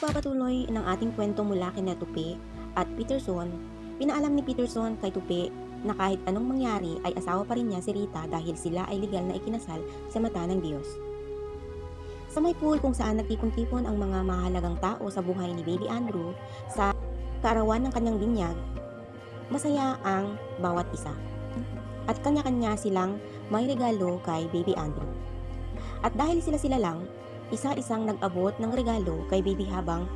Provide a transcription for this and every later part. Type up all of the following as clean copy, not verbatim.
pagpapatuloy ng ating kwento mula kina Tupi at Peterson, pinaalam ni Peterson kay Tupi na kahit anong mangyari ay asawa pa rin niya si Rita dahil sila ay legal na ikinasal sa mata ng Diyos. Sa may pool kung saan nagtipon-tipon ang mga mahalagang tao sa buhay ni Baby Andrew sa kaarawan ng kanyang binyag, masaya ang bawat isa. At kanya-kanya silang may regalo kay Baby Andrew. At dahil sila-sila lang, isa-isang nag-abot ng regalo kay Baby habang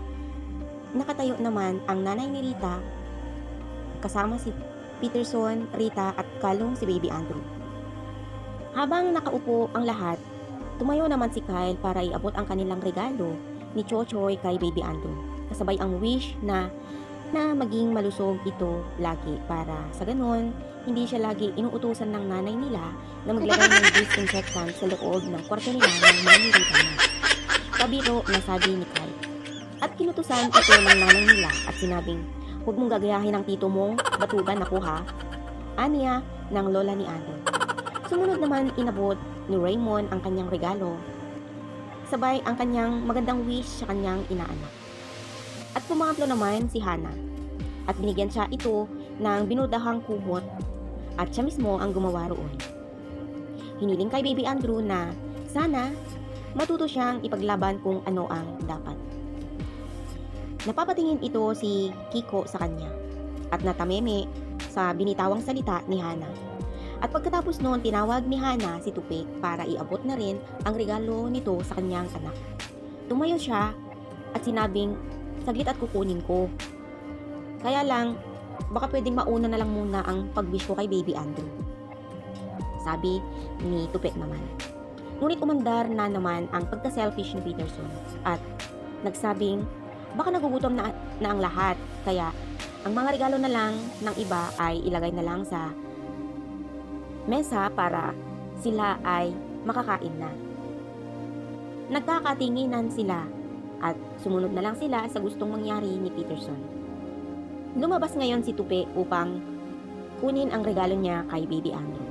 nakatayo naman ang nanay ni Rita kasama si Peterson, Rita at kalong si Baby Andrew. Habang nakaupo ang lahat, tumayo naman si Kyle para iabot ang kanilang regalo ni Chochoy kay Baby Andrew. Kasabay ang wish na maging malusog ito lagi para sa ganon, hindi siya lagi inuutusan ng nanay nila na maglagay ng disinfectant sa loob ng kwarto nila ng mami Rita na. Pabiro na sabi ni Kyle. At kinutusan ito ng nanay nila at sinabing, "Huwag mong gagayahin ang tito mo, batugan ako ha." Aniya ng lola ni Andrew. Sumunod naman inabot ni Raymond ang kanyang regalo. Sabay ang kanyang magandang wish sa kanyang inaanak. At pumangatlo naman si Hannah. At binigyan siya ito ng binudahang kumot at siya mismo ang gumawa roon. Hiniling kay Baby Andrew na sana matuto siyang ipaglaban kung ano ang dapat. Napapatingin ito si Kiko sa kanya at natameme sa binitawang salita ni Hannah. At pagkatapos noon, tinawag ni Hannah si Tupi para iabot na rin ang regalo nito sa kanyang anak. Tumayo siya at sinabing, "Saglit at kukunin ko. Kaya lang, baka pwedeng mauna na lang muna ang pag-wish ko kay Baby Andrew." Sabi ni Tupi naman. Ngunit umandar na naman ang pagka-selfish ni Peterson at nagsabing, baka nagugutom na ang lahat, kaya ang mga regalo na lang ng iba ay ilagay na lang sa mesa para sila ay makakain na. Nagkakatinginan sila at sumunod na lang sila sa gustong mangyari ni Peterson. Lumabas ngayon si Tupi upang kunin ang regalo niya kay Baby Andrew.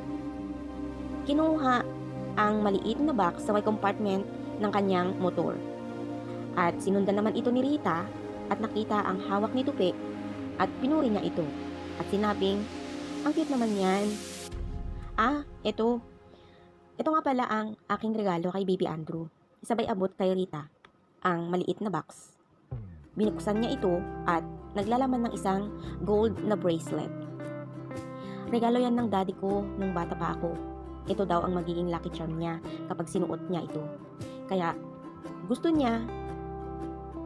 Kinuha ang maliit na box sa may compartment ng kanyang motor. At sinundan naman ito ni Rita at nakita ang hawak ni Tupi at pinuri niya ito. At sinabing, "Ang cute naman yan. Ito. Ito nga pala ang aking regalo kay Baby Andrew." Sabay abot kay Rita ang maliit na box. Binuksan niya ito at naglalaman ng isang gold na bracelet. "Regalo yan ng daddy ko nung bata pa ako. Ito daw ang magiging lucky charm niya kapag sinuot niya ito. Kaya gusto niya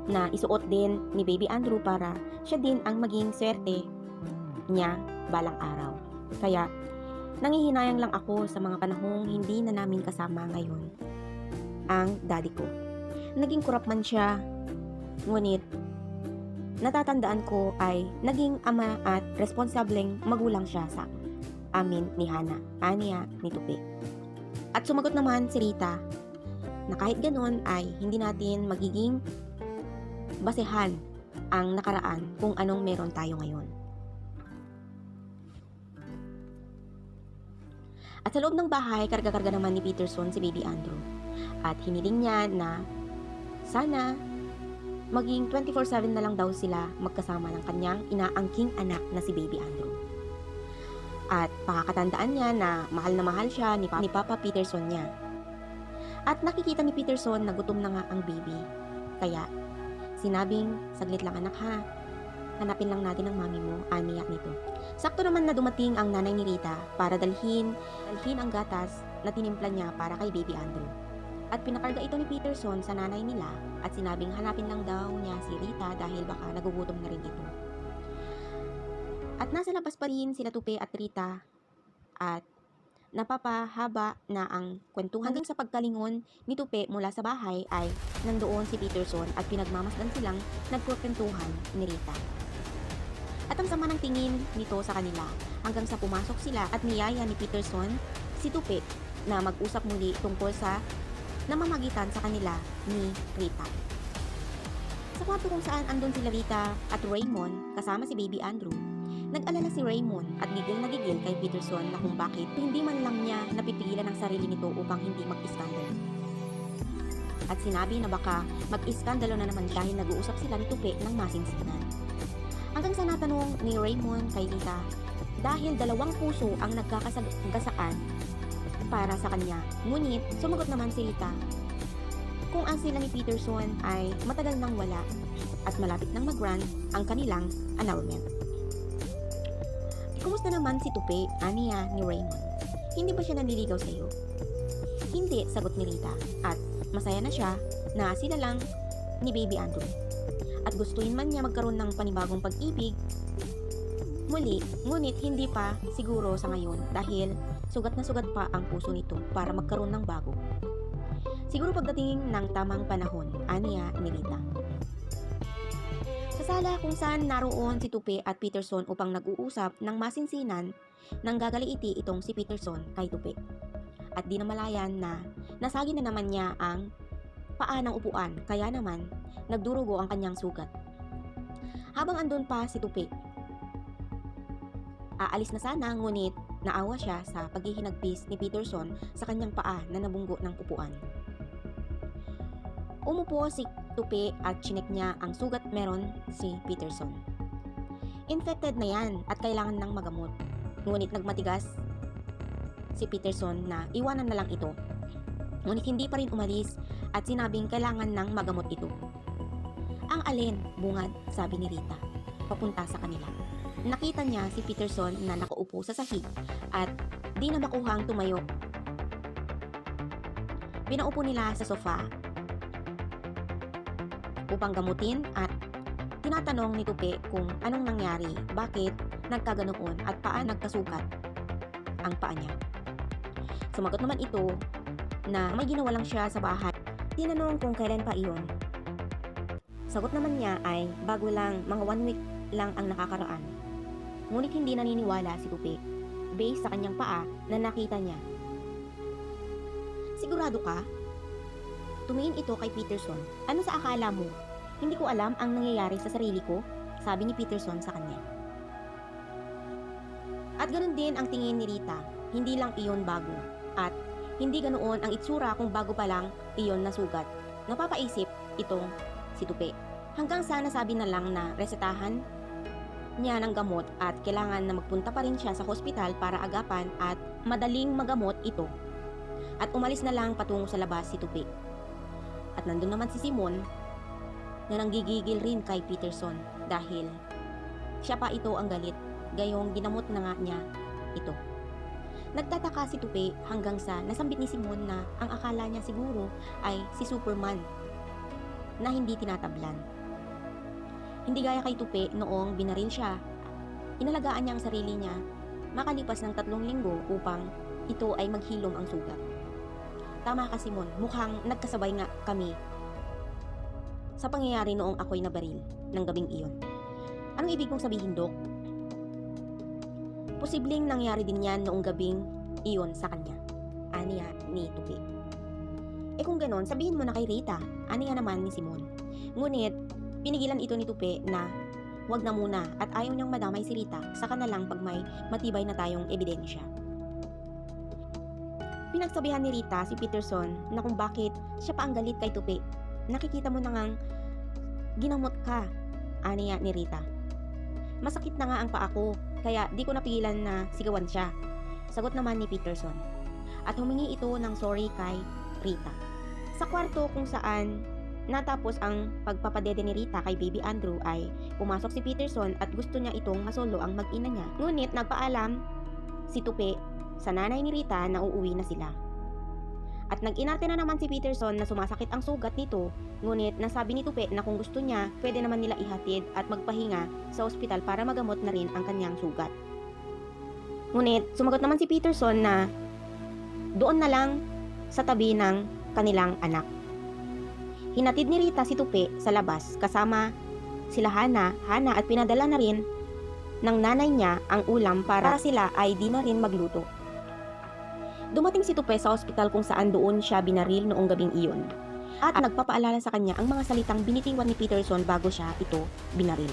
na isuot din ni Baby Andrew para siya din ang maging swerte niya balang araw. Kaya nangihinayang lang ako sa mga panahong hindi na namin kasama ngayon ang daddy ko. Naging kurap man siya, ngunit natatandaan ko ay naging ama at responsableng magulang siya sa amin ni Hannah, aniya ni Tupi." At sumagot naman si Rita na kahit ganon ay hindi natin magiging basehan ang nakaraan kung anong meron tayo ngayon. At sa loob ng bahay, karga-karga naman ni Peterson si Baby Andrew. At hiniling niya na sana maging 24/7 na lang daw sila magkasama ng kanyang inaangking anak na si Baby Andrew. At pakakatandaan niya na mahal siya ni Papa Peterson niya. At nakikita ni Peterson na gutom na nga ang baby. Kaya sinabing, "Saglit lang anak ha. Hanapin lang natin ang mami mo," aniya nito. Sakto naman na dumating ang nanay ni Rita para dalhin ang gatas na tinimpla niya para kay Baby Andrew. At pinakarga ito ni Peterson sa nanay nila at sinabing hanapin lang daw niya si Rita dahil baka nagugutom na rin ito. At nasa labas pa rin sila Tupi at Rita at napapahaba na ang kwentuhan. Hanggang sa pagkalingon ni Tupi mula sa bahay ay nandoon si Peterson at pinagmamasdan silang nagkukwentuhan ni Rita. At ang sama ng tingin nito sa kanila hanggang sa pumasok sila at niyaya ni Peterson si Tupi na mag-usap muli tungkol sa namamagitan sa kanila ni Rita. Sa kwarto kung saan andun sila Rita at Raymond kasama si Baby Andrew, nag-alala si Raymond at gigil na gigil kay Peterson na kung bakit hindi man lang niya napipigilan ang sarili nito upang hindi mag-iskandalo. at sinabi na baka mag-iskandalo na naman dahil nag-uusap sila ni Tupi ng masinsinan. Hanggang sa natanong ni Raymond kay Rita dahil dalawang puso ang nagkakasagasaan para sa kanya. Ngunit sumagot naman si Rita kung ang sila ni Peterson ay matagal nang wala at malapit nang mag-run ang kanilang annulment. Kumusta naman si Tupi, aniya ni Raymond? Hindi ba siya nanliligaw sa iyo? Hindi, sagot ni Rita, at masaya na siya na sila lang ni Baby Andrew. At gustuin man niya magkaroon ng panibagong pag-ibig muli, ngunit hindi pa siguro sa ngayon dahil sugat na sugat pa ang puso nito para magkaroon ng bago. Siguro pagdating ng tamang panahon, aniya ni Rita. Sa sala kung saan naroon si Tupi at Peterson upang nag-uusap ng masinsinan, nang gagaliiti itong si Peterson kay Tupi. At di namalayan na nasagi na naman niya ang paa ng upuan, kaya naman nagdurugo ang kanyang sugat. Habang andun pa si Tupi, aalis na sana ngunit naawa siya sa paghihinagpis ni Peterson sa kanyang paa na nabunggo ng upuan. Umupo si Tupi at chinek niya ang sugat meron si Peterson. Infected na yan at kailangan ng magamot. Ngunit nagmatigas si Peterson na iwanan na lang ito. Ngunit hindi pa rin umalis at sinabing kailangan ng magamot ito. Ang alin, bungad, sabi ni Rita, papunta sa kanila. Nakita niya si Peterson na nakaupo sa sahig at di na makuhang tumayo. Pinaupo nila sa sofa upang gamutin at tinatanong ni Tupi kung anong nangyari, bakit nagkaganoon at paano nagkasugat ang paa niya. Sumagot naman ito na may ginawa lang siya sa bahay. Tinanong kung kailan pa iyon. Sagot naman niya ay bago lang, mga 1 week lang ang nakakaraan. Ngunit hindi naniniwala si Tupi based sa kanyang paa na nakita niya. Sigurado ka? Tumingin ito kay Peterson. Ano sa akala mo? Hindi ko alam ang nangyayari sa sarili ko, sabi ni Peterson sa kanya. At ganoon din ang tingin ni Rita, hindi lang iyon bago. At hindi ganoon ang itsura kung bago pa lang iyon nasugat. Napapaisip itong si Tupi. Hanggang sa nasabi na lang na resetahan niya ng gamot at kailangan na magpunta pa rin siya sa hospital para agapan at madaling magamot ito. At umalis na lang patungo sa labas si Tupi. At nandun naman si Simon na nanggigigil rin kay Peterson dahil siya pa ito ang galit, gayong ginamot na nga niya ito. Nagtataka si Tupi hanggang sa nasambit ni Simon na ang akala niya siguro ay si Superman na hindi tinatablan. Hindi gaya kay Tupi noong binaril siya. Inalagaan niya ang sarili niya makalipas ng 3 linggo upang ito ay maghilom ang sugat. Tama ka, Simon, mukhang nagkasabay nga kami sa pangyayari noong ako'y nabaril ng gabing iyon. Anong ibig kong sabihin, Dok? Posibleng nangyari din yan noong gabing iyon sa kanya, aniya ni Tupi. Kung ganon, sabihin mo na kay Rita, aniya naman ni Simon. Ngunit, pinigilan ito ni Tupi na wag na muna at ayaw niyang madamay si Rita, saka na lang pag may matibay na tayong ebidensya. Pinagsabihan ni Rita si Peterson na kung bakit siya pa ang galit kay Tupi. Nakikita mo na ngang ginamot ka, aniya ni Rita. Masakit na nga ang paa ko, kaya di ko napigilan na sigawan siya, sagot naman ni Peterson. At humingi ito ng sorry kay Rita. Sa kwarto kung saan natapos ang pagpapadede ni Rita kay Baby Andrew ay pumasok si Peterson at gusto niya itong masolo ang mag-ina niya. Ngunit nagpaalam si Tupi sa nanay ni Rita na uuwi na sila. At nag-inarte na naman si Peterson na sumasakit ang sugat nito, ngunit nasabi ni Tupi na kung gusto niya, pwede naman nila ihatid at magpahinga sa ospital para magamot na rin ang kanyang sugat. Ngunit sumagot naman si Peterson na doon na lang sa tabi ng kanilang anak. Hinatid ni Rita si Tupi sa labas kasama sila Hana at pinadala na rin ng nanay niya ang ulam para sila ay di na rin magluto. Dumating si Tupi sa ospital kung saan doon siya binaril noong gabing iyon at nagpapaalala sa kanya ang mga salitang binitiwan ni Peterson bago siya ito binaril.